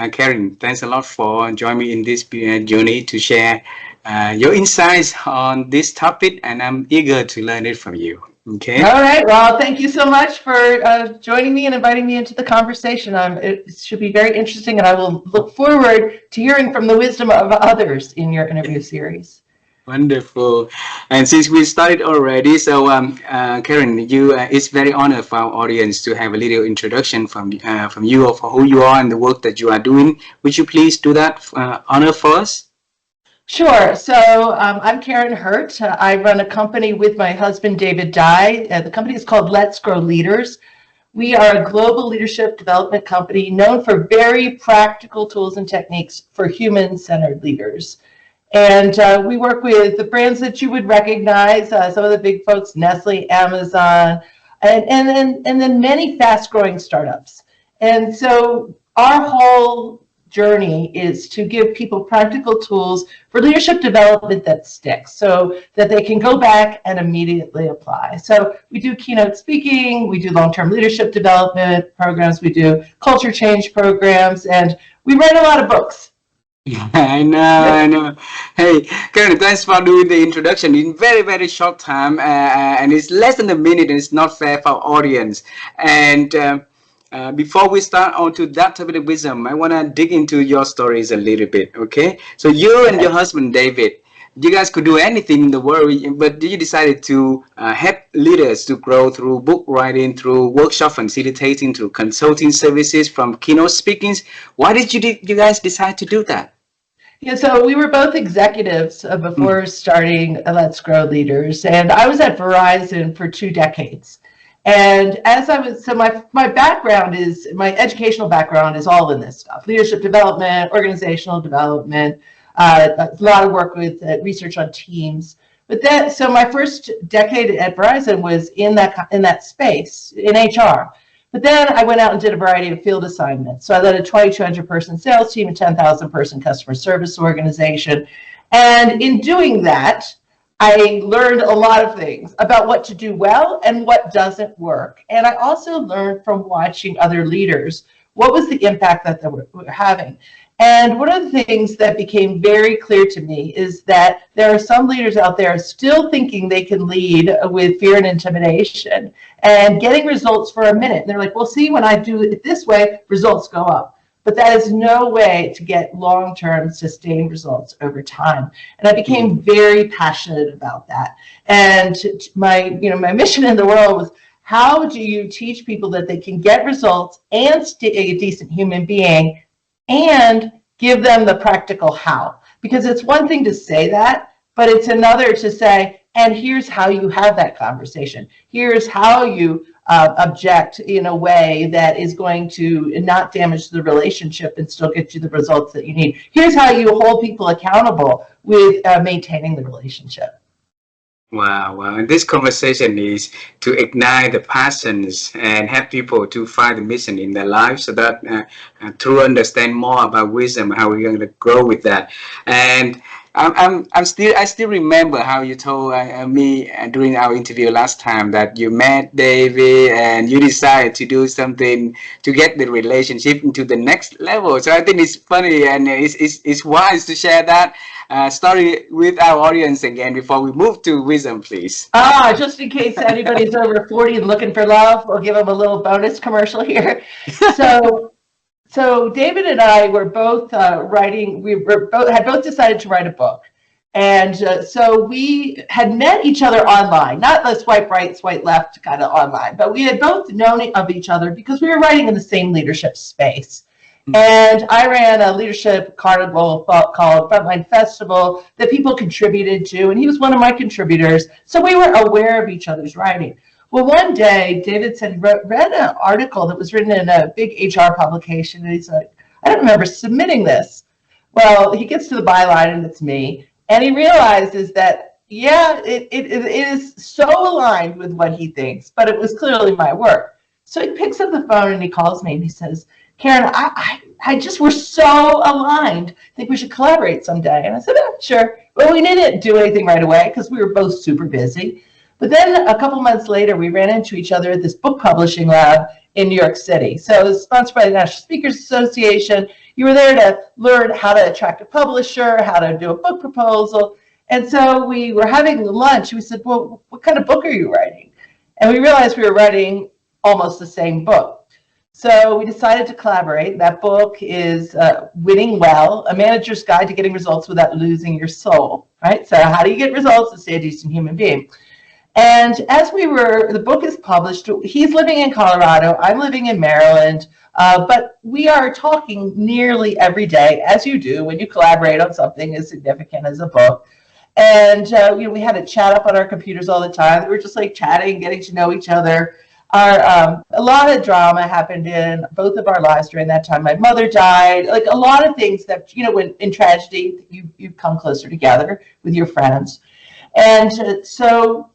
Karin, thanks a lot for joining me in this journey to share your insights on this topic, and I'm eager to learn it from you. All Okay. right. Well, thank you so much for joining me and inviting me into the conversation. It should be very interesting, and I will look forward to hearing from the wisdom of others in your interview series. Wonderful. And since we started already, so Karen, it's very honor for our audience to have a little introduction from you of who you are and the work that you are doing. Would you please do that honor for us? Sure. So I'm Karin Hurt. I run a company with my husband, David Dye. The company is called Let's Grow Leaders. We are a global leadership development company known for very practical tools and techniques for human-centered leaders. And we work with the brands that you would recognize, some of the big folks, Nestle, Amazon, and then many fast-growing startups. And so our whole journey is to give people practical tools for leadership development that sticks so that they can go back and immediately apply. So we do keynote speaking, we do long-term leadership development programs, we do culture change programs, and we write a lot of books. I know, I know. Hey, Karen, thanks for doing the introduction in very, very short time, and it's less than a minute, and it's not fair for our audience. And before we start on to that topic of wisdom, I want to dig into your stories a little bit, okay? So you and your husband, David, you guys could do anything in the world, but you decided to help leaders to grow through book writing, through workshop facilitating, through consulting services, from keynote speakings. Why did you guys decide to do that? Yeah, so we were both executives before starting Let's Grow Leaders, and I was at Verizon for 2 decades. And as I was, so my background is, my educational background is all in this stuff: leadership development, organizational development, a lot of work with research on teams. But then, so my first decade at Verizon was in that space, in HR. But then I went out and did a variety of field assignments. So I led a 2,200 person sales team, a 10,000 person customer service organization. And in doing that, I learned a lot of things about what to do well and what doesn't work. And I also learned from watching other leaders what was the impact that they were having. And one of the things that became very clear to me is that there are some leaders out there still thinking they can lead with fear and intimidation and getting results for a minute. And they're like, well, see, when I do it this way, results go up. But that is no way to get long-term sustained results over time. And I became very passionate about that. And my mission in the world was, how do you teach people that they can get results and stay a decent human being, and give them the practical how? Because it's one thing to say that, but it's another to say, and here's how you have that conversation. Here's how you object in a way that is going to not damage the relationship and still get you the results that you need. Here's how you hold people accountable with maintaining the relationship. Wow, wow. And this conversation is to ignite the passions and help people to find the mission in their lives, so that to understand more about wisdom, how we're going to grow with that. And I still remember how you told me during our interview last time that you met David and you decided to do something to get the relationship into the next level. So I think it's funny, and it's wise to share that story with our audience again before we move to wisdom, please. Just in case anybody's over 40 and looking for love, we'll give them a little bonus commercial here. So David and I were both writing. Had both decided to write a book, and so we had met each other online, not the swipe right, swipe left kind of online, but we had both known of each other because we were writing in the same leadership space. And I ran a leadership carnival called Frontline Festival that people contributed to, and he was one of my contributors. So we were aware of each other's writing. Well, one day, David said he read an article that was written in a big HR publication, and he's like, I don't remember submitting this. Well, he gets to the byline, and it's me, and he realizes that, yeah, it is so aligned with what he thinks, but it was clearly my work. So he picks up the phone, and he calls me, and he says, Karin, we're so aligned. I think we should collaborate someday. And I said, sure. Well, we didn't do anything right away because we were both super busy. But then a couple months later, we ran into each other at this book publishing lab in New York City. So it was sponsored by the National Speakers Association. you were there to learn how to attract a publisher, how to do a book proposal. And so we were having lunch. We said, well, what kind of book are you writing? And we realized we were writing almost the same book. So we decided to collaborate. That book is Winning Well, A Manager's Guide to Getting Results Without Losing Your Soul, right? So how do you get results and stay a decent human being? And as the book is published, he's living in Colorado, I'm living in Maryland, but we are talking nearly every day, as you do when you collaborate on something as significant as a book. And we had a chat up on our computers all the time. We were just like chatting, getting to know each other. A lot of drama happened in both of our lives during that time. My mother died, like a lot of things that, when in tragedy, you come closer together with your friends. And so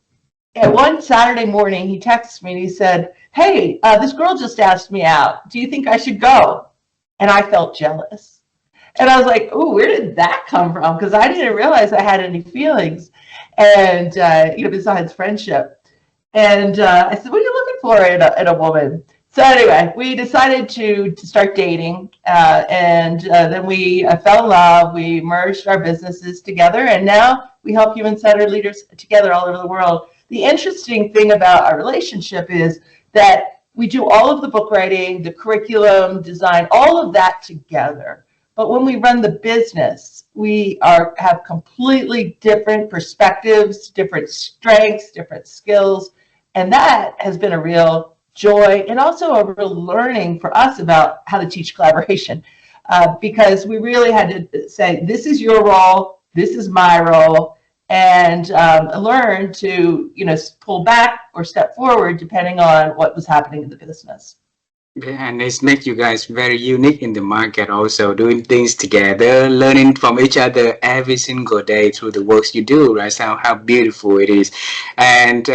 one Saturday morning, he texted me and he said, hey, this girl just asked me out. Do you think I should go? And I felt jealous. And I was like, oh, where did that come from? Because I didn't realize I had any feelings, and besides friendship. And I said, what are you looking for in a woman? So anyway, we decided to start dating, and then we fell in love. We merged our businesses together, and now we help human-centered leaders together all over the world. The interesting thing about our relationship is that we do all of the book writing, the curriculum, design, all of that together. But when we run the business, we have completely different perspectives, different strengths, different skills. And that has been a real joy and also a real learning for us about how to teach collaboration, because we really had to say, this is your role, this is my role, and learn to pull back or step forward depending on what was happening in the business. Yeah, and it's make you guys very unique in the market, also doing things together, learning from each other every single day through the works you do, right? So how beautiful it is. And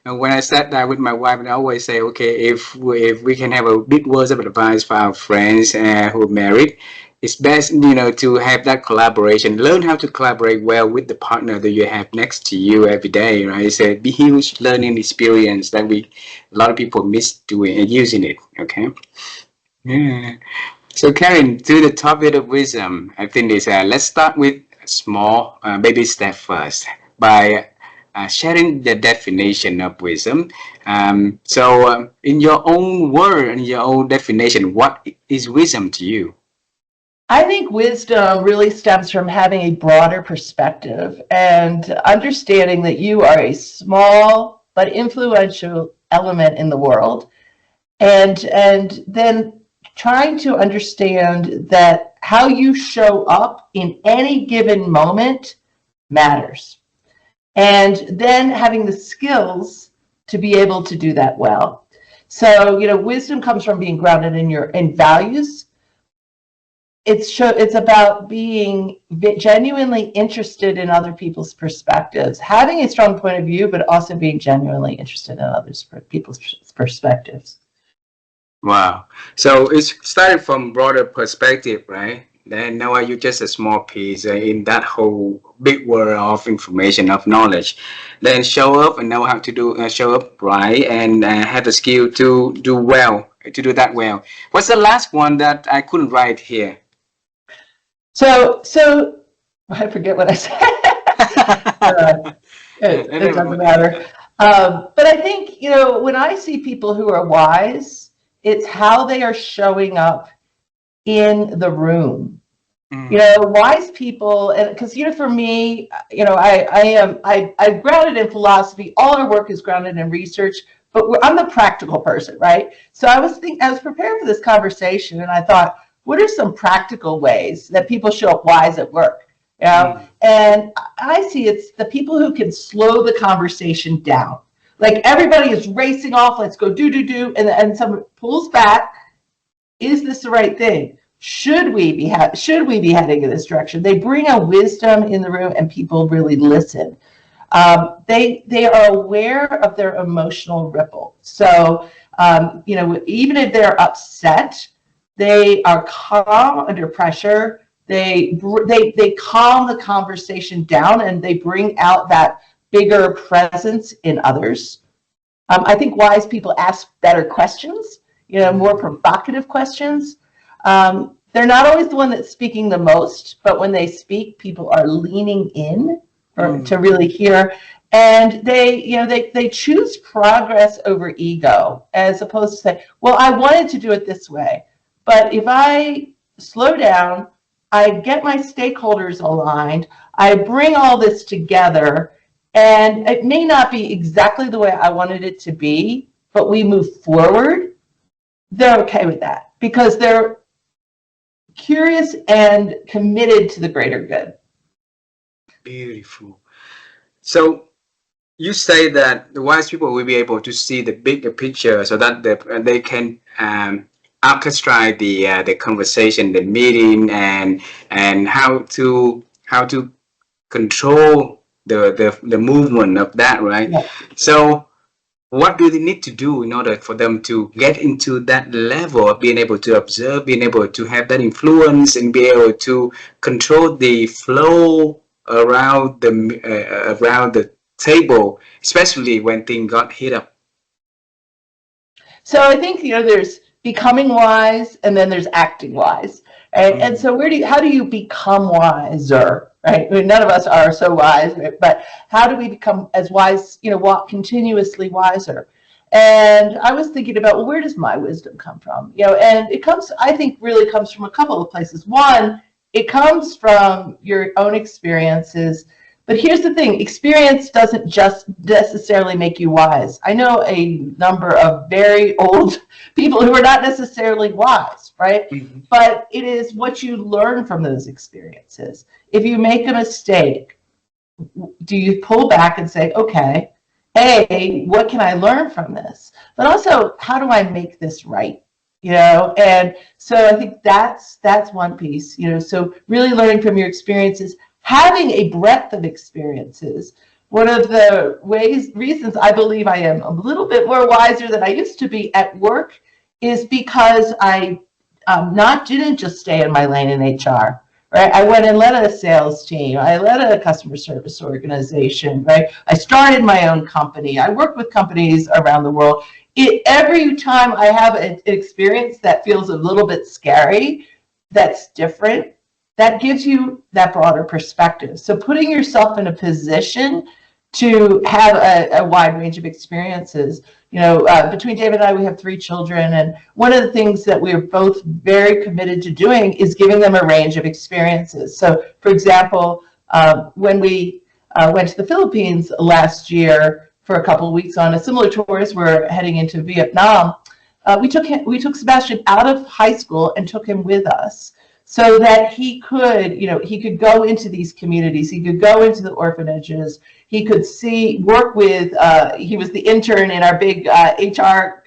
when I sat down with my wife, and I always say, okay, if we can have a big words of advice for our friends who are married, it's best, to have that collaboration. Learn how to collaborate well with the partner that you have next to you every day, right? It's a huge learning experience that a lot of people miss doing and using it. Okay. Yeah. So Karin, to the topic of wisdom, I think is let's start with a small baby step first by sharing the definition of wisdom. So in your own word and your own definition, what is wisdom to you? I think wisdom really stems from having a broader perspective and understanding that you are a small but influential element in the world, and then trying to understand that how you show up in any given moment matters, and then having the skills to be able to do that well. So wisdom comes from being grounded in values. It's about being genuinely interested in other people's perspectives, having a strong point of view, but also being genuinely interested in people's perspectives. Wow. So it's started from broader perspective, right? Then now you're just a small piece in that whole big world of information, of knowledge. Then show up and know how to show up right, and have the skill to do that well. What's the last one that I couldn't write here? So I forget what I said. It doesn't matter. But I think, when I see people who are wise, it's how they are showing up in the room. Wise people, and because for me, I'm grounded in philosophy. All our work is grounded in research, but I'm the practical person, right? So I was prepared for this conversation, and I thought, what are some practical ways that people show up wise at work? And I see it's the people who can slow the conversation down. Like everybody is racing off, let's go do, and someone pulls back. Is this the right thing? Should we be heading in this direction? They bring a wisdom in the room, and people really listen. They are aware of their emotional ripple. So even if they're upset, they are calm under pressure. They calm the conversation down, and they bring out that bigger presence in others. I think wise people ask better questions, more provocative questions. they're not always the one that's speaking the most, but when they speak, people are leaning in to really hear. And they choose progress over ego, as opposed to say, well, I wanted to do it this way, but if I slow down, I get my stakeholders aligned, I bring all this together, and it may not be exactly the way I wanted it to be, but we move forward, they're okay with that because they're curious and committed to the greater good. Beautiful. So you say that the wise people will be able to see the bigger picture so that they can orchestrate the conversation, the meeting, and how to control the movement of that, right? Yeah. So what do they need to do in order for them to get into that level of being able to observe, being able to have that influence, and be able to control the flow around the table, especially when things got hit up? So I think there's becoming wise, and then there's acting wise, right? And so how do you become wiser, right? I mean, none of us are so wise, right? But how do we become as wise, continuously wiser? And I was thinking about, well, where does my wisdom come from? And it comes, I think, really comes from a couple of places. One, it comes from your own experiences. But here's the thing, experience doesn't just necessarily make you wise. I know a number of very old people who are not necessarily wise, right? But it is what you learn from those experiences. If you make a mistake, do you pull back and say, okay, A, what can I learn from this? But also, how do I make this right? And so I think that's one piece, so really learning from your experiences, having a breadth of experiences. One of the reasons I believe I am a little bit more wiser than I used to be at work is because I didn't just stay in my lane in HR, right? I went and led a sales team. I led a customer service organization, right? I started my own company. I work with companies around the world. Every time I have an experience that feels a little bit scary, that's different, that gives you that broader perspective. So putting yourself in a position to have a wide range of experiences. Between David and I, we have 3 children, and one of the things that we're both very committed to doing is giving them a range of experiences. So, for example, when we went to the Philippines last year for a couple of weeks on a similar tour as we're heading into Vietnam, we took Sebastian out of high school and took him with us, so that he could go into these communities, he could go into the orphanages, he could work with, he was the intern in our big HR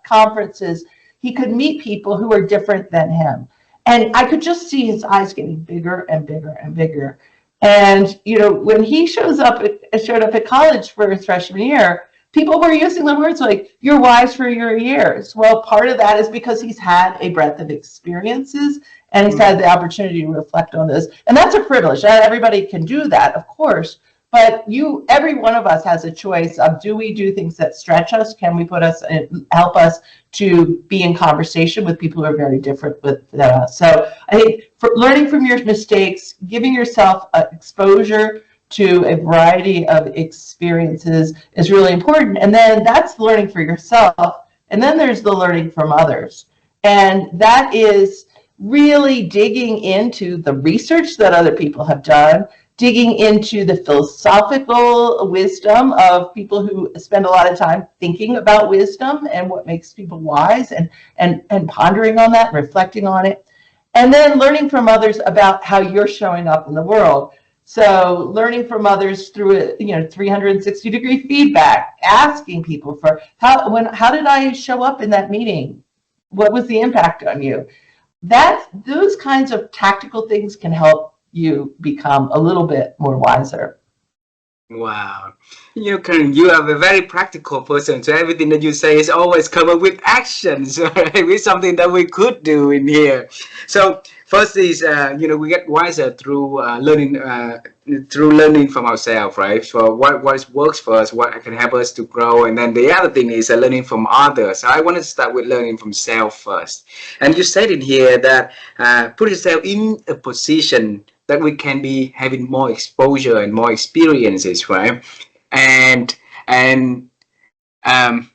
conferences, he could meet people who are different than him. And I could just see his eyes getting bigger and bigger and bigger. And, when he showed up at college for his freshman year, people were using the words like, you're wise for your years. Well, part of that is because he's had a breadth of experiences, and he's had the opportunity to reflect on this. And that's a privilege. Not everybody can do that, of course. But every one of us has a choice of, do we do things that stretch us? Can we help us to be in conversation with people who are very different than us? So I think for learning from your mistakes, giving yourself exposure to a variety of experiences is really important. And then that's learning for yourself. And then there's the learning from others. And that is really digging into the research that other people have done, digging into the philosophical wisdom of people who spend a lot of time thinking about wisdom and what makes people wise, and pondering on that, reflecting on it, and then learning from others about how you're showing up in the world. So learning from others through 360-degree feedback, asking people for how did I show up in that meeting? What was the impact on you? Those kinds of tactical things can help you become a little bit more wiser. Wow. Karin, you are a very practical person. So everything that you say is always covered with actions, right? With something that we could do in here. So first is, we get wiser through learning from ourselves, right? So what works for us, what can help us to grow. And then the other thing is learning from others. So I want to start with learning from self first. And you said in here that put yourself in a position that we can be having more exposure and more experiences, right? And um,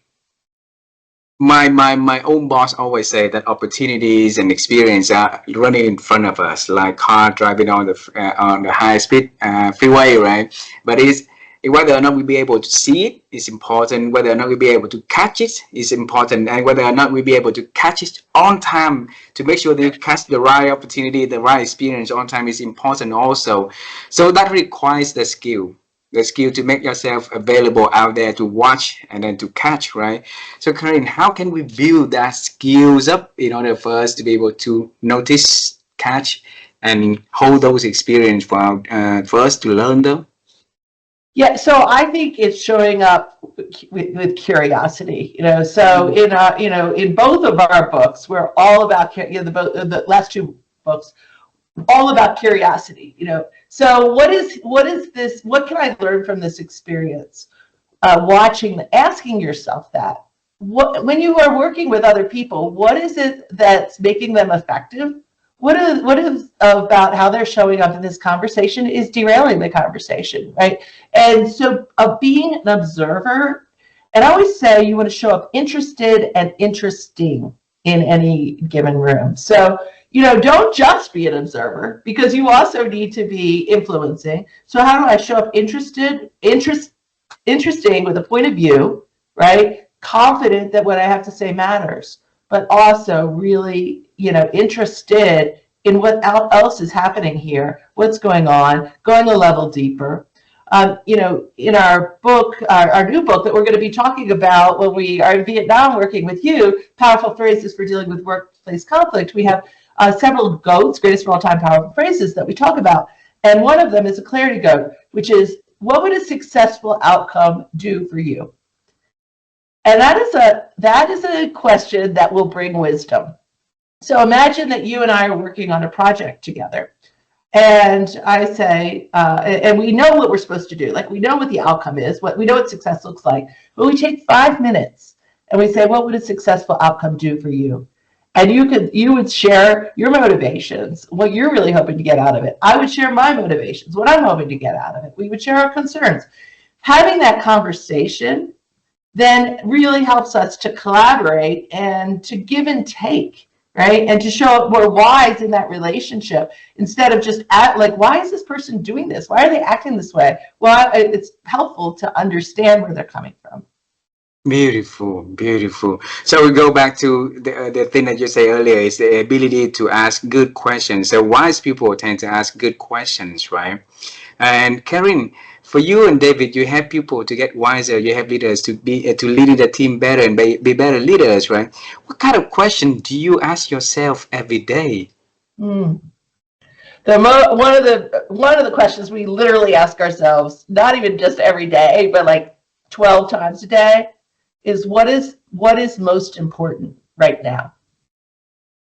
my own boss always say that opportunities and experience are running in front of us, like car driving on the high speed freeway, right? But it's whether or not we be able to see it is important. Whether or not we be able to catch it is important, and whether or not we be able to catch it on time to make sure that you catch the right opportunity, the right experience on time is important also. So that requires the skill to make yourself available out there to watch and then to catch, right? So Karin, how can we build that skills up in order for us to be able to notice, catch, and hold those experience for us to learn them? Yeah, so I think it's showing up with curiosity. So in both of our books, we're all about the last two books, all about curiosity. So what is this? What can I learn from this experience? Asking yourself that. When you are working with other people, what is it that's making them effective? What is about how they're showing up in this conversation is derailing the conversation, right? And so being an observer, and I always say you want to show up interested and interesting in any given room. So, don't just be an observer, because you also need to be influencing. So how do I show up interesting with a point of view, right? Confident that what I have to say matters, but also really, interested in what else is happening here, what's going on, going a level deeper. In our book, our new book that we're going to be talking about when we are in Vietnam working with you, Powerful Phrases for Dealing with Workplace Conflict, we have several GOATs, greatest of all time powerful phrases that we talk about. And one of them is a clarity GOAT, which is, what would a successful outcome do for you? And that is a question that will bring wisdom. So imagine that you and I are working on a project together. And I say, and we know what we're supposed to do. Like, we know what the outcome is, we know what success looks like. But we take 5 minutes and we say, what would a successful outcome do for you? And you would share your motivations, what you're really hoping to get out of it. I would share my motivations, what I'm hoping to get out of it. We would share our concerns. Having that conversation then really helps us to collaborate and to give and take, right? And to show up more wise in that relationship, instead of just why is this person doing this? Why are they acting this way? Well, it's helpful to understand where they're coming from. Beautiful, beautiful. So we go back to the thing that you say earlier is the ability to ask good questions. So wise people tend to ask good questions, right? And Karin, for you and David, you have people to get wiser. You have leaders to be to lead the team better and be better leaders, right? What kind of question do you ask yourself every day? Mm. One of the questions we literally ask ourselves, not even just every day, but like 12 times a day, is what is most important right now?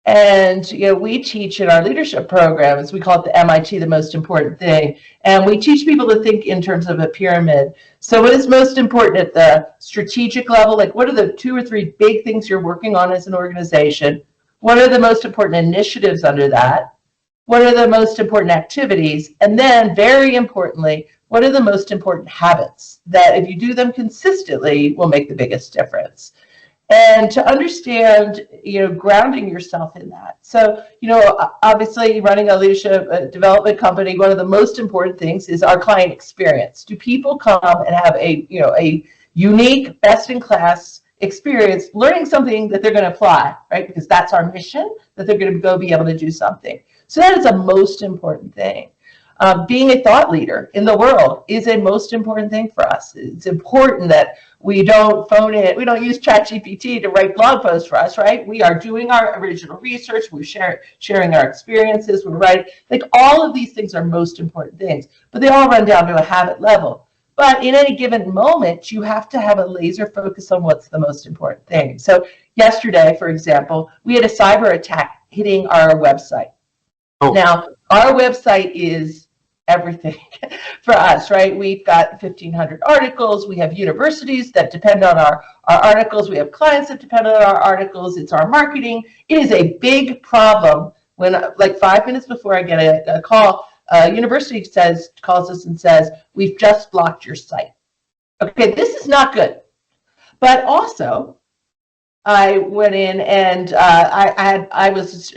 And we teach in our leadership programs, we call it the MIT, the most important thing, and we teach people to think in terms of a pyramid. So what is most important at the strategic level? Like, what are the 2 or 3 big things you're working on as an organization? What are the most important initiatives under that? What are the most important activities? And then, very importantly, what are the most important habits that, if you do them consistently, will make the biggest difference? And to understand, grounding yourself in that. So, obviously, running a leadership development company, one of the most important things is our client experience. Do people come and have a unique, best-in-class experience learning something that they're going to apply, right? Because that's our mission, that they're going to go be able to do something. So that is a most important thing. Being a thought leader in the world is a most important thing for us. It's important that we don't phone it. We don't use ChatGPT to write blog posts for us, right? We are doing our original research. We're sharing our experiences. We're writing. Like, all of these things are most important things, but they all run down to a habit level. But in any given moment, you have to have a laser focus on what's the most important thing. So yesterday, for example, we had a cyber attack hitting our website. Oh. Now, our website is everything for us, right? We've got 1,500 articles. We have universities that depend on our articles. We have clients that depend on our articles. It's our marketing. It is a big problem when, like 5 minutes before I get a call, university calls us and says, we've just blocked your site. Okay, this is not good. But also, I went in and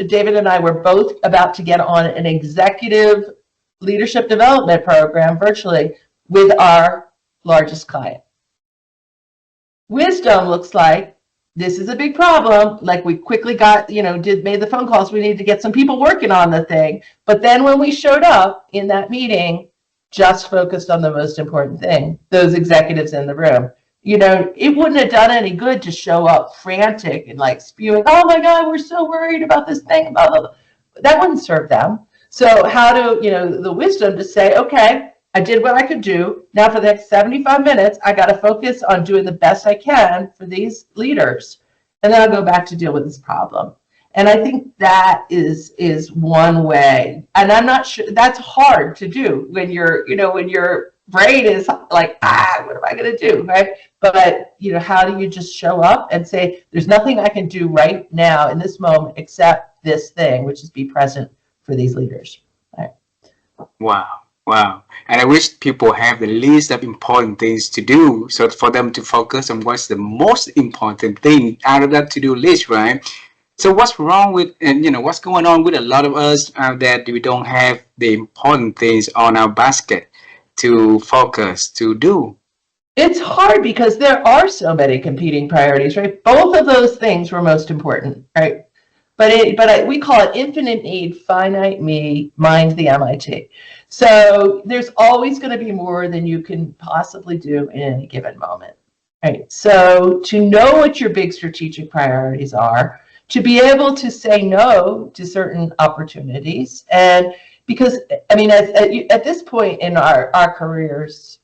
David and I were both about to get on an executive leadership development program virtually with our largest client. Wisdom looks like this is a big problem. Like we quickly got, made the phone calls. We needed to get some people working on the thing. But then when we showed up in that meeting, just focused on the most important thing, those executives in the room. It wouldn't have done any good to show up frantic and like spewing, oh my God, we're so worried about this thing. Blah, blah, blah. That wouldn't serve them. So how do, the wisdom to say, okay, I did what I could do. Now for the next 75 minutes, I got to focus on doing the best I can for these leaders. And then I'll go back to deal with this problem. And I think that is one way. And I'm not sure that's hard to do when when your brain is like, what am I going to do? Right. But, how do you just show up and say, there's nothing I can do right now in this moment except this thing, which is be present for these leaders. Right. Wow. And I wish people have the list of important things to do, so for them to focus on what's the most important thing out of that to-do list, right? So what's wrong with, what's going on with a lot of us that we don't have the important things on our basket to focus, to do? It's hard because there are so many competing priorities, right? Both of those things were most important, right? But we call it infinite need, finite me, mind the MIT. So there's always going to be more than you can possibly do in any given moment, right? So to know what your big strategic priorities are, to be able to say no to certain opportunities, and because at this point in our careers,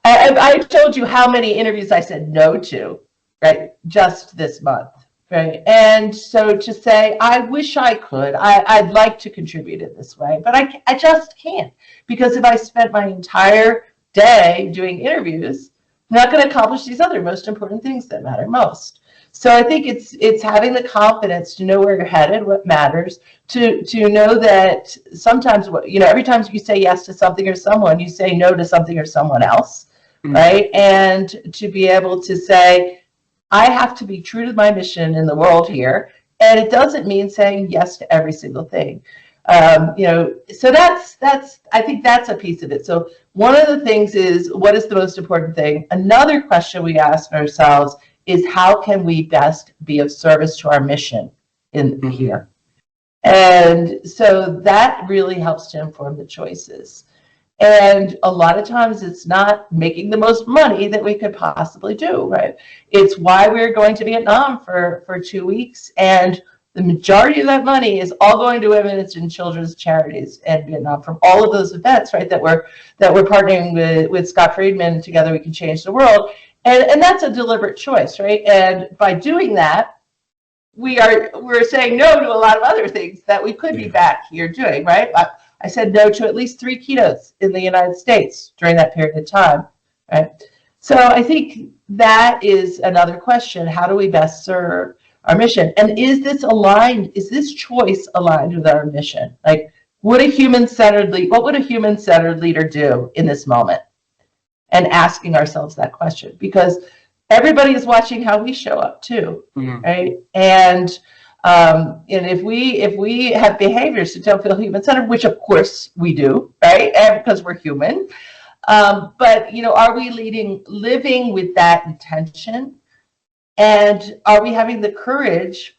I told you how many interviews I said no to, right? Just this month, right? And so to say, I wish I could, I'd like to contribute in this way, but I just can't, because if I spent my entire day doing interviews, I'm not going to accomplish these other most important things that matter most. So I think it's having the confidence to know where you're headed, what matters, to know that sometimes, every time you say yes to something or someone, you say no to something or someone else, right? And to be able to say, I have to be true to my mission in the world here, and it doesn't mean saying yes to every single thing. So that's I think that's a piece of it. So one of the things is, what is the most important thing? Another question we ask ourselves is, how can we best be of service to our mission in here? And so that really helps to inform the choices. And a lot of times it's not making the most money that we could possibly do, right? It's why we're going to Vietnam for 2 weeks, and the majority of that money is all going to women's and children's charities in Vietnam from all of those events, right? That we're partnering with Scott Friedman. Together We Can Change the World, and that's a deliberate choice, right? And by doing that, we're saying no to a lot of other things that we could be back here doing, right? I said no to at least 3 keynotes in the United States during that period of time, right? So I think that is another question. How do we best serve our mission? And is this aligned? Is this choice aligned with our mission? Like, what would a human-centered leader do in this moment? And asking ourselves that question, because everybody is watching how we show up too, right? And if we have behaviors that don't feel human-centered, which of course we do, right? And because we're human, but are we living with that intention? And are we having the courage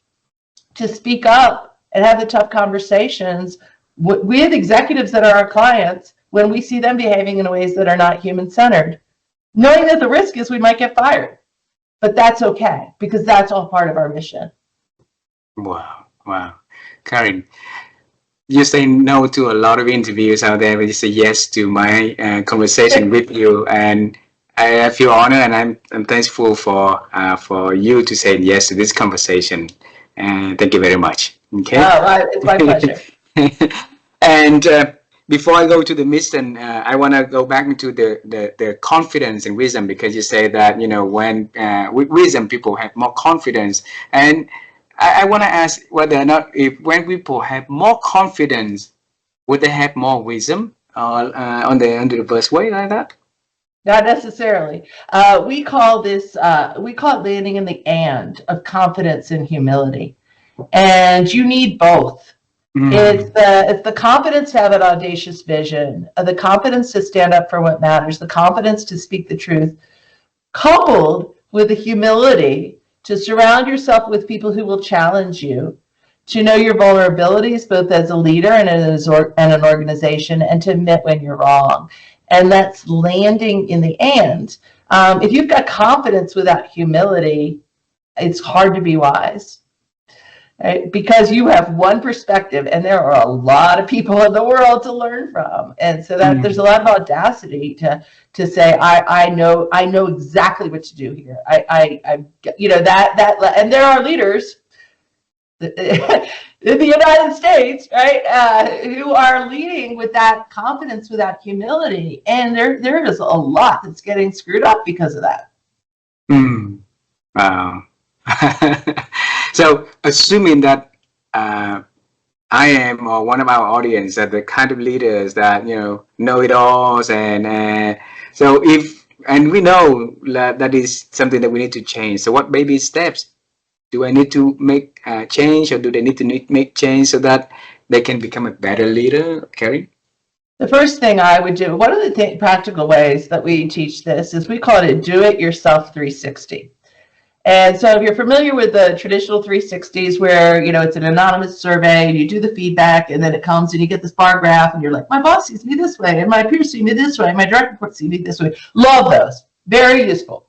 to speak up and have the tough conversations with executives that are our clients when we see them behaving in ways that are not human-centered, knowing that the risk is we might get fired? But that's okay, because that's all part of our mission. Wow. Karin, you say no to a lot of interviews out there, but you say yes to my conversation with you, and I feel honored, and I'm thankful for you to say yes to this conversation, and thank you very much. Okay. It's my pleasure. And before I go to the mission, I want to go back into the confidence and wisdom, because you say that, you know, when with wisdom people have more confidence, and I want to ask whether or not, if when people have more confidence, would they have more wisdom on the best way like that? Not necessarily. We call this, we call it landing in the and of confidence and humility. And you need both. It's the confidence to have an audacious vision, the confidence to stand up for what matters, the confidence to speak the truth, coupled with the humility to surround yourself with people who will challenge you, to know your vulnerabilities, both as a leader and an organization, and to admit when you're wrong. And that's landing in the and. If you've got confidence without humility, it's hard to be wise. Right? Because you have one perspective, and there are a lot of people in the world to learn from, and so that there's a lot of audacity to say, I know exactly what to do here. I you know that and there are leaders in the United States, right, who are leading with that confidence without humility, and there is a lot that's getting screwed up because of that. Wow. So, assuming that I am, or one of our audience, that the kind of leaders that, you know it alls, and so if, and we know that is something that we need to change. So, what baby steps do I need to make change, or do they need to make change so that they can become a better leader, Karin? The first thing I would do, one of the practical ways that we teach this is we call it a do-it-yourself 360. And so if you're familiar with the traditional 360s where, you know, it's an anonymous survey and you do the feedback and then it comes and you get this bar graph and you're like, my boss sees me this way and my peers see me this way and my direct reports see me this way. Love those. Very useful.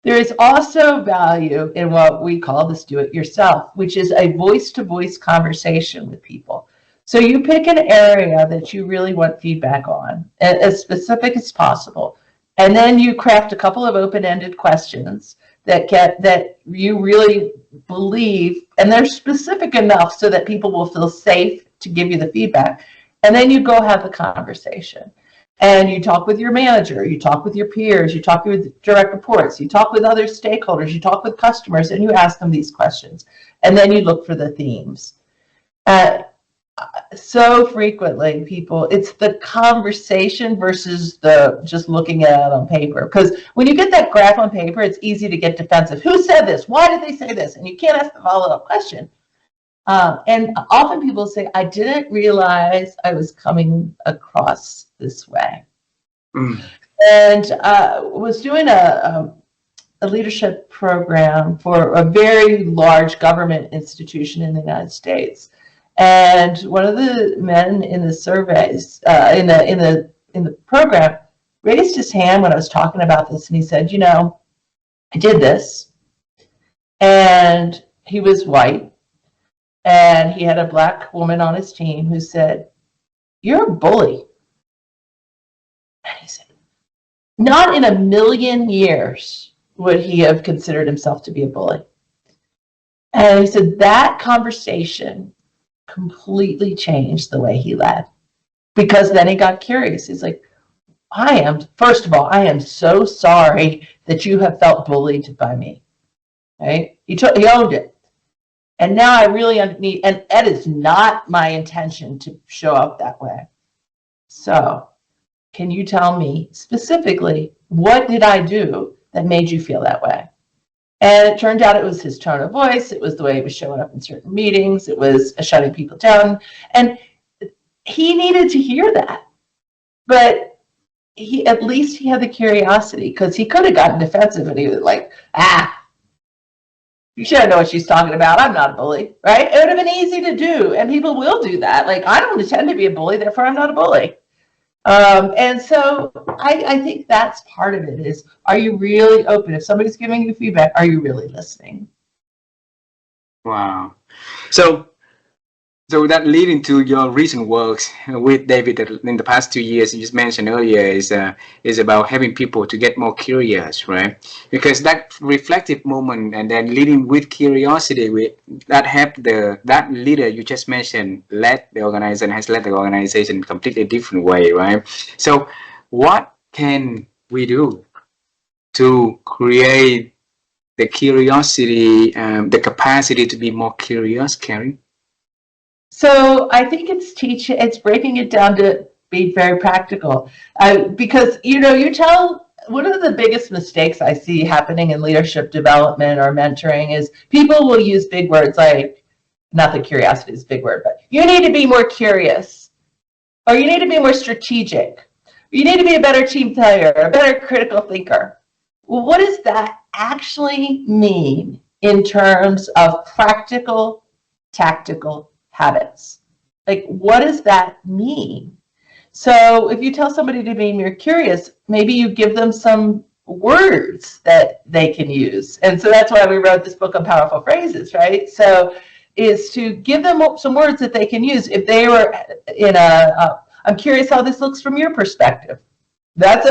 There is also value in what we call this do-it-yourself, which is a voice-to-voice conversation with people. So you pick an area that you really want feedback on, as specific as possible, and then you craft a couple of open-ended questions that you really believe, and they're specific enough so that people will feel safe to give you the feedback. And then you go have the conversation. And you talk with your manager, you talk with your peers, you talk with direct reports, you talk with other stakeholders, you talk with customers, and you ask them these questions. And then you look for the themes. So frequently, people, it's the conversation versus the just looking at it on paper. Because when you get that graph on paper, it's easy to get defensive. Who said this? Why did they say this? And you can't ask the follow-up question. And often people say, I didn't realize I was coming across this way. And was doing a leadership program for a very large government institution in the United States. And one of the men in the surveys, in the program, raised his hand when I was talking about this, and he said, you know, I did this, and he was white, and he had a black woman on his team who said, you're a bully. And he said, not in a million years would he have considered himself to be a bully. And he said that conversation completely changed the way he led, because then he got curious. He's like, first of all, I am so sorry that you have felt bullied by me. Right? He owned it. And now I really need, and that is not my intention to show up that way. So can you tell me specifically, what did I do that made you feel that way? And it turned out it was his tone of voice. It was the way he was showing up in certain meetings. It was shutting people down. And he needed to hear that. But at least he had the curiosity, because he could have gotten defensive and he was like, you should know what she's talking about. I'm not a bully, right? It would have been easy to do. And people will do that. Like, I don't intend to be a bully, therefore I'm not a bully. And so I think that's part of it is, are you really open? If somebody's giving you feedback, are you really listening? Wow. So So that leading to your recent works with David in the past 2 years, you just mentioned earlier, is about having people to get more curious, right? Because that reflective moment and then leading with curiosity, with that help that leader you just mentioned led the organization, has led the organization in a completely different way, right? So what can we do to create the curiosity, the capacity to be more curious, Karin? So I think it's breaking it down to be very practical. Because, you tell, one of the biggest mistakes I see happening in leadership development or mentoring is people will use big words like, not that curiosity is a big word, but you need to be more curious, or you need to be more strategic, you need to be a better team player, a better critical thinker. Well, what does that actually mean in terms of practical, tactical habits? Like, what does that mean? So if you tell somebody to be more curious, maybe you give them some words that they can use. And so that's why we wrote this book on powerful phrases, right? So is to give them some words that they can use. If they were in I'm curious how this looks from your perspective. That's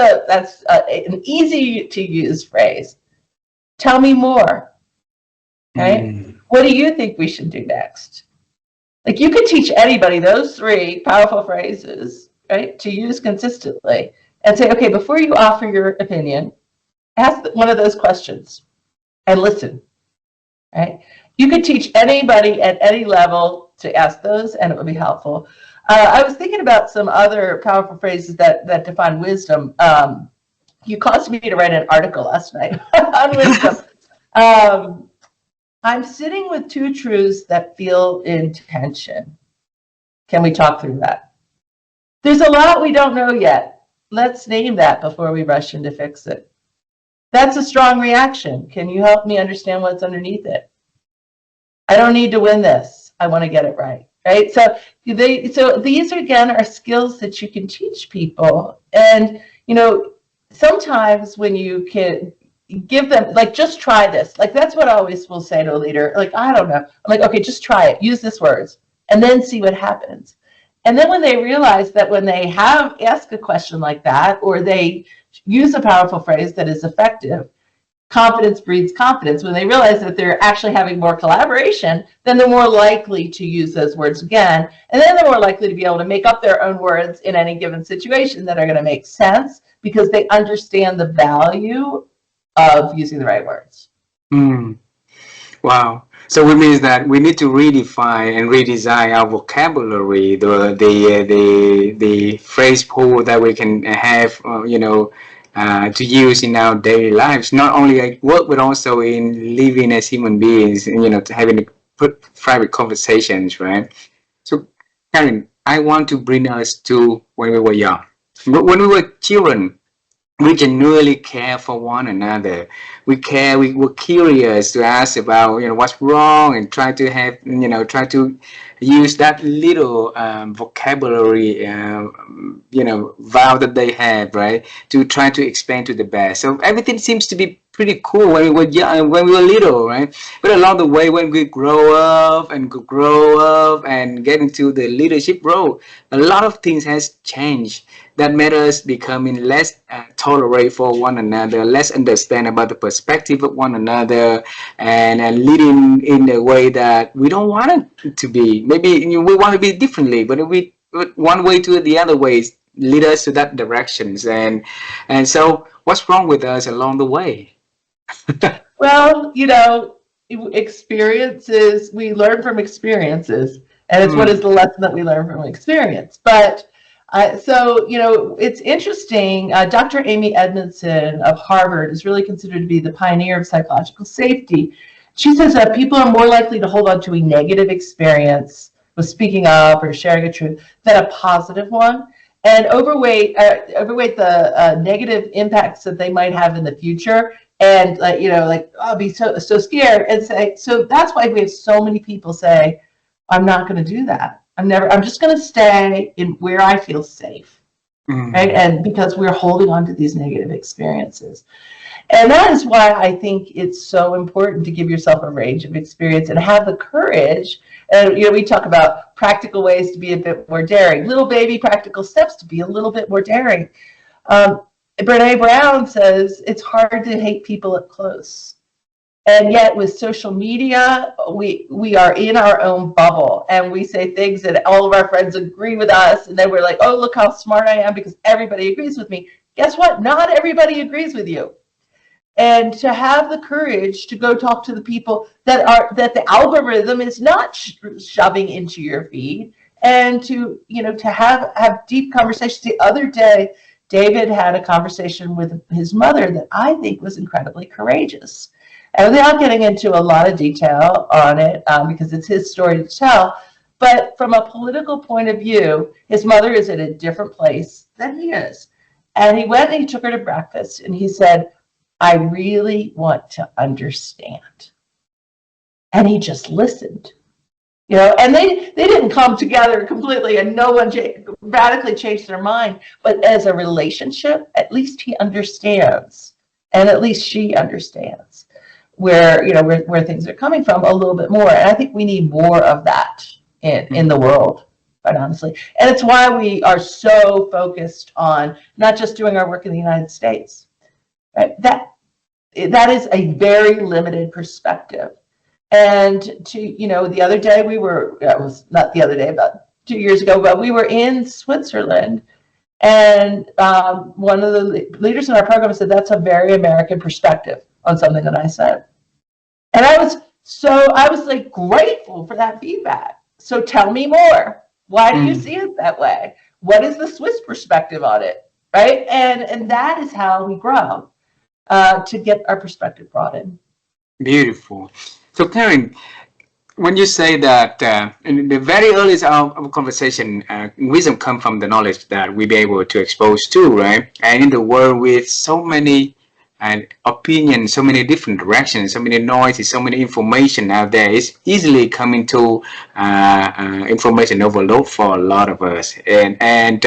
an easy to use phrase. Tell me more, right? What do you think we should do next? Like, you could teach anybody those 3 powerful phrases, right, to use consistently, and say, okay, before you offer your opinion, ask one of those questions and listen, right? You could teach anybody at any level to ask those, and it would be helpful. I was thinking about some other powerful phrases that define wisdom. You caused me to write an article last night on wisdom. I'm sitting with 2 truths that feel in tension. Can we talk through that? There's a lot we don't know yet. Let's name that before we rush in to fix it. That's a strong reaction. Can you help me understand what's underneath it? I don't need to win this. I want to get it right. Right? So these again are skills that you can teach people. And sometimes when you can give them, like, just try this. Like, that's what I always will say to a leader. Like, I don't know. I'm like, okay, just try it. Use this words and then see what happens. And then when they realize that when they have asked a question like that, or they use a powerful phrase that is effective, confidence breeds confidence. When they realize that they're actually having more collaboration, then they're more likely to use those words again. And then they're more likely to be able to make up their own words in any given situation that are going to make sense because they understand the value of using the right words. Wow. So it means that we need to redefine and redesign our vocabulary, the phrase pool that we can have, to use in our daily lives, not only at work, but also in living as human beings, and, having private conversations, right? So, Karin, I want to bring us to when we were young. When we were children, we genuinely care for one another. We were curious to ask about, what's wrong, and try to use that little vocabulary, vow that they have, right, to try to explain to the best. So everything seems to be pretty cool when we were young, when we were little, right? But along the way, when we grow up and get into the leadership role, a lot of things has changed that made us becoming less tolerate for one another, less understand about the perspective of one another, and leading in a way that we don't want it to be. Maybe we want to be differently, but one way to the other ways lead us to that directions. And so what's wrong with us along the way? Well, experiences, we learn from experiences, and it's what is the lesson that we learn from experience. But it's interesting. Dr. Amy Edmondson of Harvard is really considered to be the pioneer of psychological safety. She says that people are more likely to hold on to a negative experience with speaking up or sharing a truth than a positive one, and overweight the negative impacts that they might have in the future. And I'll be so scared, and say, so that's why we have so many people say, I'm not going to do that. I'm just going to stay in where I feel safe, right? And because we're holding on to these negative experiences. And that is why I think it's so important to give yourself a range of experience and have the courage. And, we talk about practical ways to be a bit more daring, little baby practical steps to be a little bit more daring. Brene Brown says it's hard to hate people up close. And yet with social media, we are in our own bubble, and we say things that all of our friends agree with us, and then we're like, oh, look how smart I am because everybody agrees with me. Guess what? Not everybody agrees with you. And to have the courage to go talk to the people that the algorithm is not shoving into your feed, and to to have deep conversations. The other day, David had a conversation with his mother that I think was incredibly courageous. And without getting into a lot of detail on it, because it's his story to tell, but from a political point of view, his mother is in a different place than he is. And he went and he took her to breakfast, and he said, I really want to understand. And he just listened. And they didn't come together completely, and no one radically changed their mind. But as a relationship, at least he understands, and at least she understands where things are coming from a little bit more. And I think we need more of that in the world, quite honestly. And it's why we are so focused on not just doing our work in the United States. Right? That is a very limited perspective. And the other day it was not the other day, about 2 years ago, but we were in Switzerland, and one of the leaders in our program said, that's a very American perspective on something that I said. And I was like grateful for that feedback. So tell me more. Why do you see it that way? What is the Swiss perspective on it? Right? And that is how we grow, to get our perspective brought in. Beautiful. So Karin, when you say that in the very earliest of our conversation, wisdom comes from the knowledge that we be able to expose to, right? And in the world with so many opinions, so many different directions, so many noises, so many information out there, it's easily coming to information overload for a lot of us, and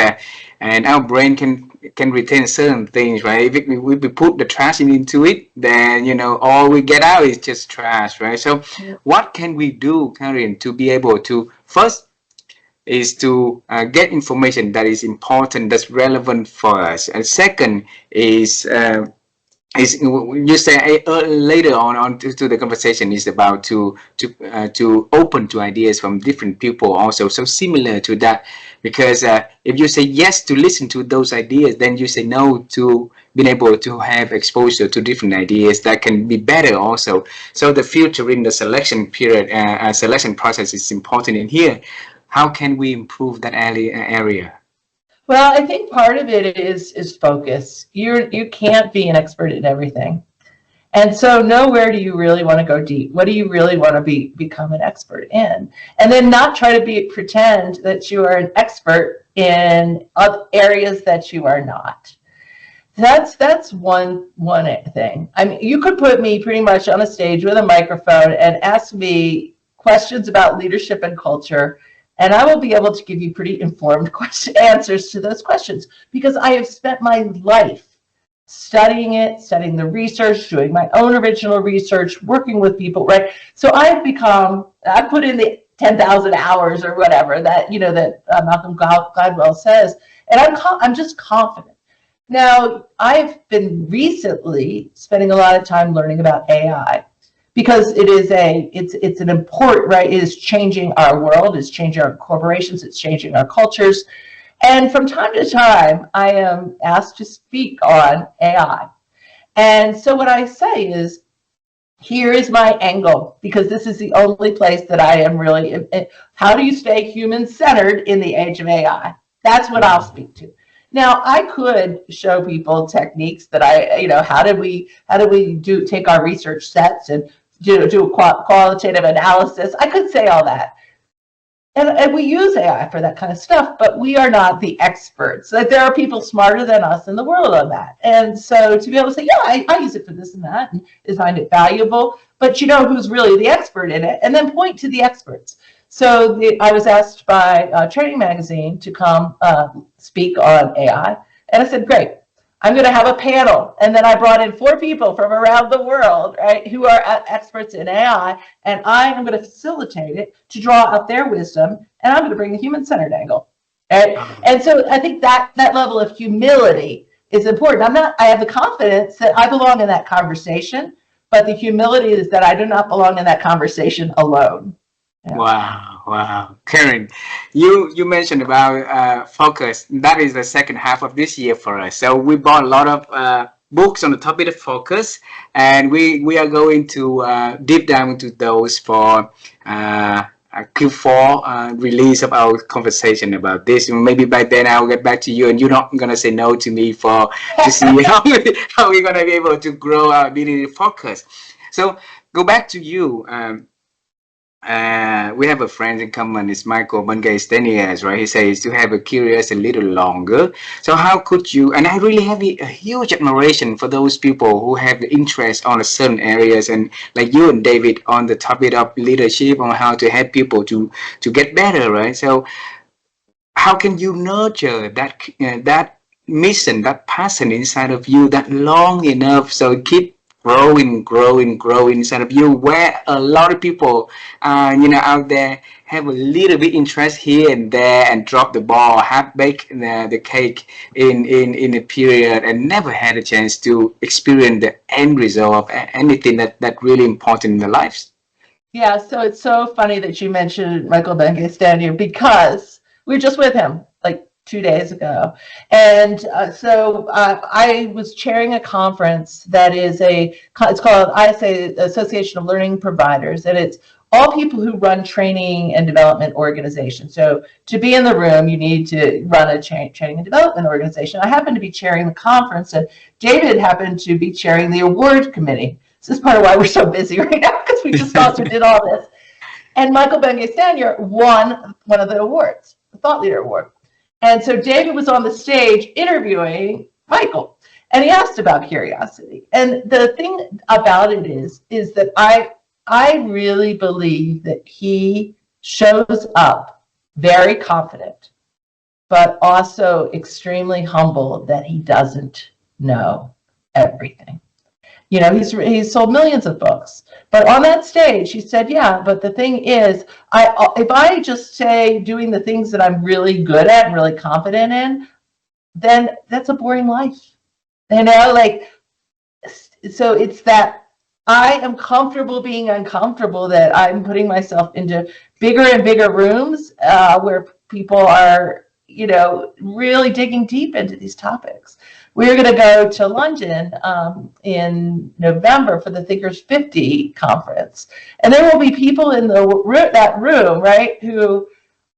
our brain can retain certain things, right? If we put the trash into it, then all we get out is just trash, right? So what can we do, Karin, to be able to first is to get information that is important, that's relevant for us, and second is you say later on to the conversation is about to open to ideas from different people also. So similar to that, because if you say yes to listen to those ideas, then you say no to being able to have exposure to different ideas that can be better also. So the future in the selection period, selection process is important in here. How can we improve that area? Well, I think part of it is focus. You can't be an expert in everything. And so know where do you really want to go deep? What do you really want to become an expert in? And then not try to pretend that you are an expert in other areas that you are not. That's one thing. I mean, you could put me pretty much on a stage with a microphone and ask me questions about leadership and culture, and I will be able to give you pretty informed answers to those questions, because I have spent my life studying it, studying the research, doing my own original research, working with people, right? So I put in the 10,000 hours or whatever that Malcolm Gladwell says, and I'm just confident. Now, I've been recently spending a lot of time learning about AI, because it's an important, right? It is changing our world, it's changing our corporations, it's changing our cultures. And from time to time, I am asked to speak on AI. And so what I say is, here is my angle, because this is the only place that I am really, how do you stay human-centered in the age of AI? That's what I'll speak to. Now, I could show people techniques that how do we take our research sets and do a qualitative analysis. I could say all that. And we use AI for that kind of stuff, but we are not the experts. Like, there are people smarter than us in the world on that. And so to be able to say, yeah, I use it for this and that, and find it valuable, but who's really the expert in it, and then point to the experts. So I was asked by Training Magazine to come speak on AI, and I said, great. I'm going to have a panel. And then I brought in 4 people from around the world, right, who are experts in AI. And I am going to facilitate it to draw out their wisdom. And I'm going to bring the human-centered angle. Right? And so I think that level of humility is important. I have the confidence that I belong in that conversation, but the humility is that I do not belong in that conversation alone. Yeah. Wow. Karin, you mentioned about focus. That is the second half of this year for us. So we bought a lot of books on the topic of focus, and we are going to deep dive into those for Q4 release of our conversation about this. Maybe by then I'll get back to you, and you're not gonna say no to me to see how we're gonna be able to grow our ability to focus. So go back to you. We have a friend in common. It's Michael Bungay-Steniers, right? He says to have a curious a little longer. So how could you? And I really have a huge admiration for those people who have the interest on certain areas, and like you and David on the topic of leadership, on how to help people to get better, right? So how can you nurture that mission, that passion inside of you, that long enough so it keep growing inside of you, where a lot of people out there have a little bit interest here and there and drop the ball, half bake the cake in a period, and never had a chance to experience the end result of anything that really important in their lives. Yeah, so it's so funny that you mentioned Michael Bungay-Steniers, because we were just with him like 2 days ago. And I was chairing a conference that is it's called ISA, Association of Learning Providers, and it's all people who run training and development organizations. So to be in the room, you need to run a training and development organization. I happened to be chairing the conference, and David happened to be chairing the award committee. This is part of why we're so busy right now, because we just also did all this. And Michael Bungay-Steniers won one of the awards, the Thought Leader Award. And so David was on the stage interviewing Michael, and he asked about curiosity. And the thing about it is that I really believe that he shows up very confident, but also extremely humble that he doesn't know everything. You know, he's sold millions of books, but on that stage he said, yeah, but the thing is, if I just say doing the things that I'm really good at and really confident in, then that's a boring life. You know, like, so it's that I am comfortable being uncomfortable, that I'm putting myself into bigger and bigger rooms where people are, you know, really digging deep into these topics. We're going to go to London in November for the Thinkers 50 conference. And there will be people in that room, right, who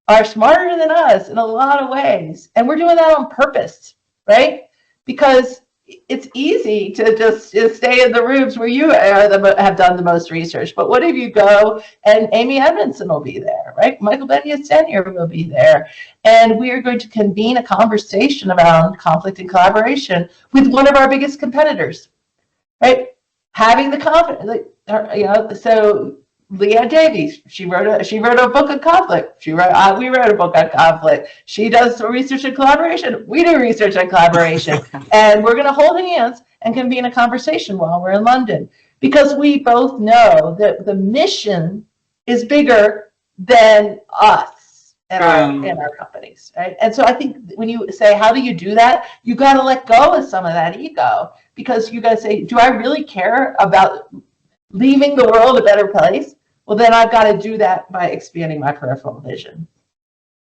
are smarter than us in a lot of ways. And we're doing that on purpose, right? Because it's easy to just stay in the rooms where you have done the most research. But what if you go and Amy Edmondson will be there, right? Michael Bungay-Steniers will be there. And we are going to convene a conversation around conflict and collaboration with one of our biggest competitors, right? Having the confidence, like, you know, so Leanne Davies, she wrote a book on conflict. We wrote a book on conflict. She does research and collaboration. We do research and collaboration. And we're going to hold hands and convene a conversation while we're in London, because we both know that the mission is bigger than us and our companies, right? And so I think when you say, how do you do that? You got to let go of some of that ego, because you got to say, do I really care about leaving the world a better place? Well, then I've got to do that by expanding my peripheral vision.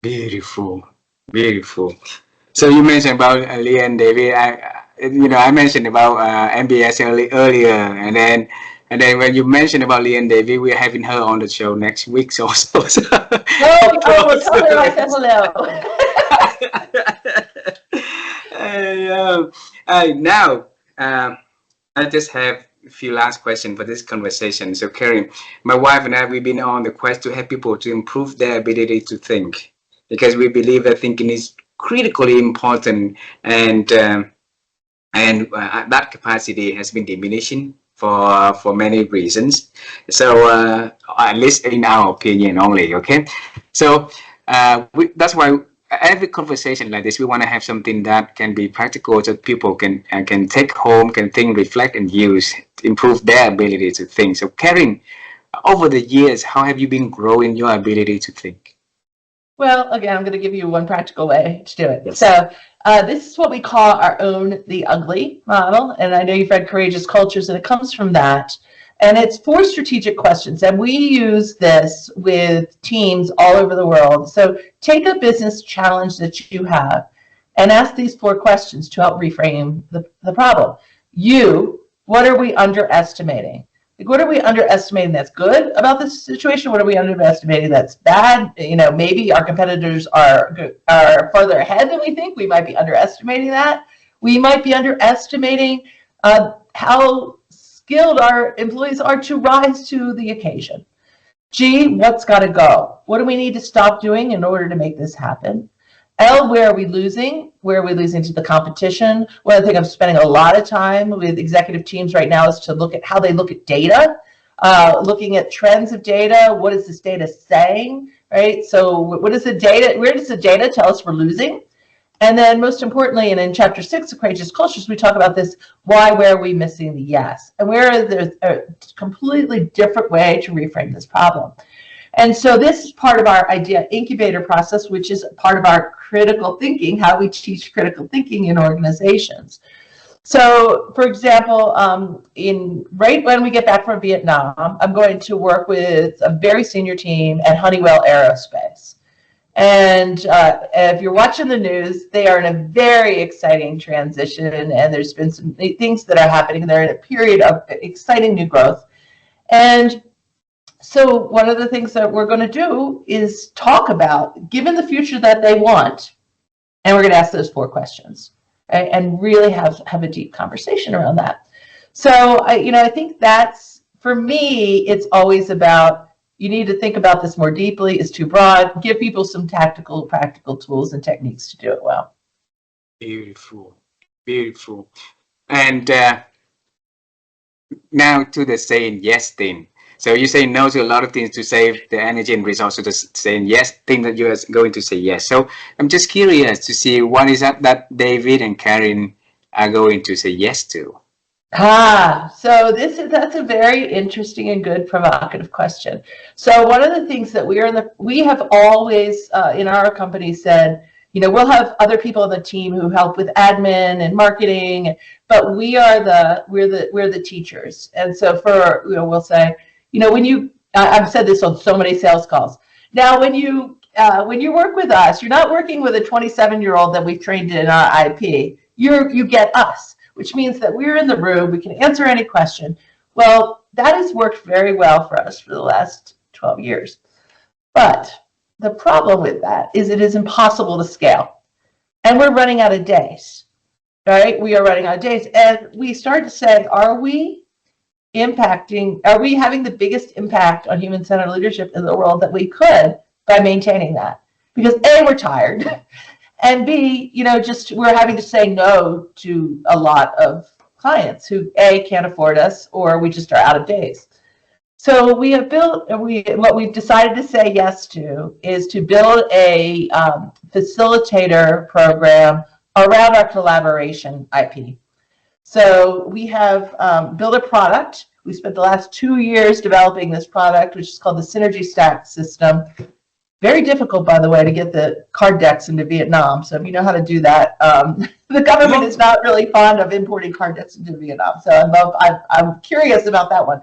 Beautiful. So you mentioned about Leah and David. I mentioned about MBS earlier, and then when you mentioned about Leah and David, we're having her on the show next week. So well, tell her I said hello. Now, I just have a few last questions for this conversation. So, Karin, my wife and I, we've been on the quest to help people to improve their ability to think, because we believe that thinking is critically important, and that capacity has been diminishing for many reasons. So, at least in our opinion only. Okay, so that's why every conversation like this, we want to have something that can be practical, so people can take home, can think, reflect, and use to improve their ability to think. So, Karin, over the years, how have you been growing your ability to think? Well, again, I'm going to give you one practical way to do it. Yes. So this is what we call our Own the Ugly model. And I know you've read Courageous Cultures, and it comes from that. And it's 4 strategic questions. And we use this with teams all over the world. So take a business challenge that you have and ask these 4 questions to help reframe the problem. What are we underestimating? Like, what are we underestimating that's good about this situation? What are we underestimating that's bad? You know, maybe our competitors are further ahead than we think. We might be underestimating that. We might be underestimating how skilled our employees are to rise to the occasion. What's got to go? What do we need to stop doing in order to make this happen? Where are we losing? Where are we losing to the competition? One of the things I'm spending a lot of time with executive teams right now is to look at how they look at data, looking at trends of data. What is this data saying, right? So what is the data? Where does the data tell us we're losing? And then most importantly, and in chapter 6 of Courageous Cultures, we talk about this, where are we missing the yes? And where is there a completely different way to reframe this problem? And so this is part of our idea incubator process, which is part of our critical thinking, how we teach critical thinking in organizations. So, for example, right when we get back from Vietnam, I'm going to work with a very senior team at Honeywell Aerospace. And if you're watching the news, they are in a very exciting transition, and there's been some things that are happening. They're in a period of exciting new growth. And so one of the things that we're going to do is talk about, given the future that they want, and we're going to ask those 4 questions, right, and really have a deep conversation around that. So I think that's, for me, it's always about, you need to think about this more deeply. It's too broad. Give people some tactical, practical tools and techniques to do it well. Beautiful, beautiful. And now to the saying yes thing. So you say no to a lot of things to save the energy and resources, to saying yes thing that you are going to say yes. So I'm just curious to see what is that David and Karin are going to say yes to. So that's a very interesting and good provocative question. So one of the things that we have always in our company said, we'll have other people on the team who help with admin and marketing, but we're the teachers. And so we'll say, I've said this on so many sales calls. Now, when you work with us, you're not working with a 27-year-old that we've trained in our IP. You get us, which means that we're in the room. We can answer any question. Well, that has worked very well for us for the last 12 years. But the problem with that is it is impossible to scale. And we're running out of days, right? We are running out of days. And we started to say, are we having the biggest impact on human-centered leadership in the world that we could by maintaining that? Because A, we're tired, and B, we're having to say no to a lot of clients who A, can't afford us, or we just are out of days. So we have built, what we've decided to say yes to is to build a facilitator program around our collaboration IP. So we have built a product. We spent the last 2 years developing this product, which is called the Synergy Stack System. Very difficult, by the way, to get the card decks into Vietnam. So if you know how to do that, the government is not really fond of importing card decks into Vietnam. So I'm curious about that one.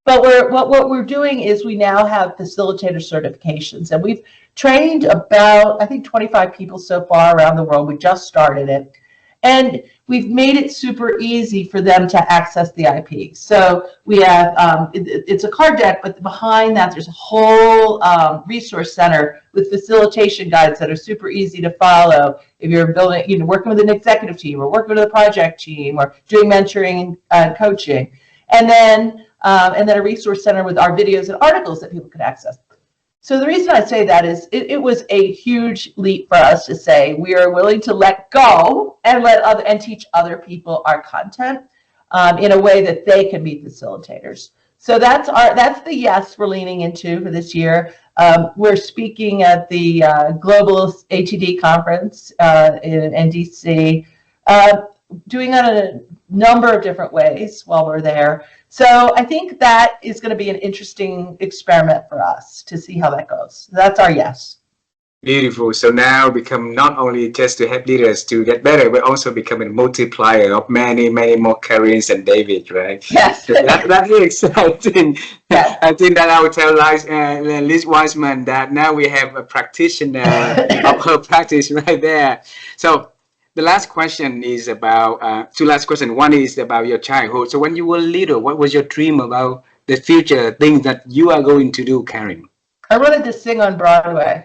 But what we're doing is we now have facilitator certifications, and we've trained about, I think, 25 people so far around the world. We just started it. And we've made it super easy for them to access the IP. So we have, it's a card deck, but behind that, there's a whole resource center with facilitation guides that are super easy to follow. If you're building, working with an executive team or working with a project team or doing mentoring and coaching. And then a resource center with our videos and articles that people could access. So the reason I say that is it was a huge leap for us to say we are willing to let go and teach other people our content in a way that they can be facilitators. So that's the yes we're leaning into for this year. We're speaking at the Global ATD conference in DC, doing that in a number of different ways while we're there. So I think that is going to be an interesting experiment for us to see how that goes. That's our yes. Beautiful. So now become not only just to help leaders to get better, but also become a multiplier of many, many more Karins and David, right? Yes. So that's really exciting. Yes. I think that I will tell Liz Wiseman that now we have a practitioner of her practice right there. So the last question is about, two last questions. One is about your childhood. So when you were little, what was your dream about the future things that you are going to do, Karin? I wanted to sing on Broadway.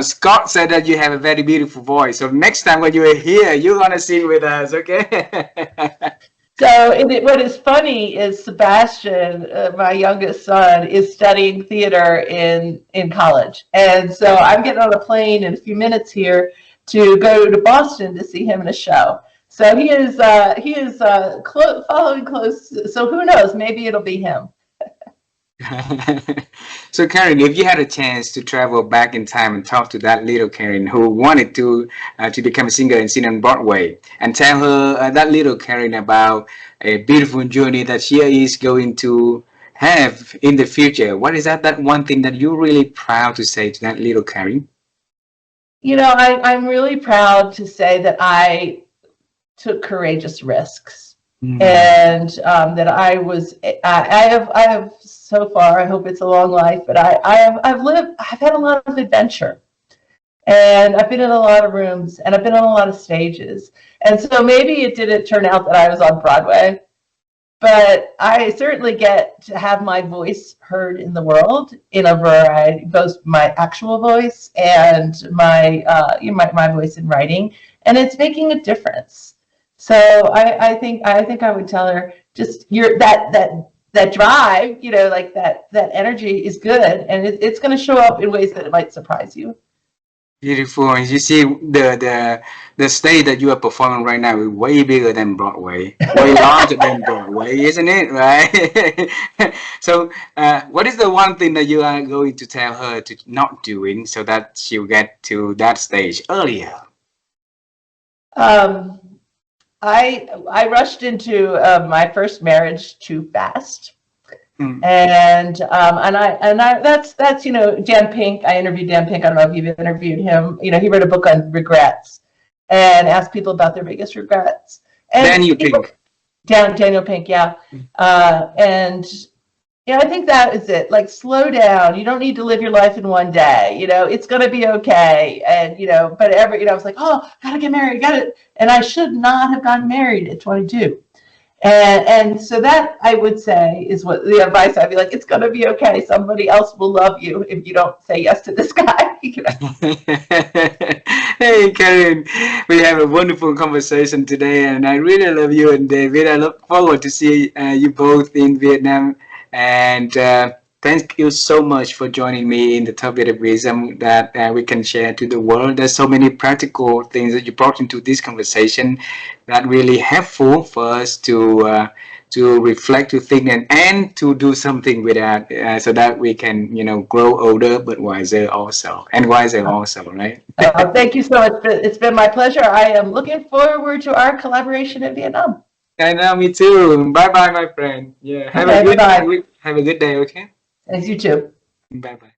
Scott said that you have a very beautiful voice. So next time when you are here, you're going to sing with us, okay? So what is funny is Sebastian, my youngest son, is studying theater in college. And so I'm getting on a plane in a few minutes here to go to Boston to see him in a show. So he is following close. So who knows? Maybe it'll be him. So Karin, if you had a chance to travel back in time and talk to that little Karin who wanted to become a singer and sing on Broadway, and tell her that little Karin about a beautiful journey that she is going to have in the future, what is that one thing that you're really proud to say to that little Karin? You know, I'm really proud to say that I took courageous risks. And that I have so far, I hope it's a long life, but I've had a lot of adventure, and I've been in a lot of rooms, and I've been on a lot of stages. And so maybe it didn't turn out that I was on Broadway, but I certainly get to have my voice heard in the world in a variety, both my actual voice and my voice in writing, and it's making a difference. So I think I would tell her, just that drive, you know, like that energy is good, and it's going to show up in ways that it might surprise you. Beautiful. And you see the stage that you are performing right now is way bigger than Broadway, way larger than Broadway, isn't it? Right? So what is the one thing that you are going to tell her to not doing so that she'll get to that stage earlier? I rushed into my first marriage too fast, and that's you know, Dan Pink. I interviewed Dan Pink. I don't know if you've interviewed him. You know, he wrote a book on regrets and asked people about their biggest regrets. And Daniel Pink. Daniel Pink, yeah. And yeah, I think that is it. Like, slow down. You don't need to live your life in one day. You know, it's going to be okay. And, you know, but I was like, oh, gotta get married, and I should not have gotten married at 22. And so that, I would say, is what the advice I'd be like, it's going to be okay. Somebody else will love you if you don't say yes to this guy. You know? Hey, Karin, we have a wonderful conversation today, and I really love you and David. I look forward to see you both in Vietnam. And thank you so much for joining me in the topic of wisdom that we can share to the world. There's so many practical things that you brought into this conversation that really helpful for us to reflect, to think, and to do something with that, so that we can, you know, grow older but wiser also, right? Thank you so much. It's been my pleasure. I am looking forward to our collaboration in Vietnam. I know, me too. Bye bye, my friend. Yeah, have a good day, okay? Thanks, you too. Bye bye.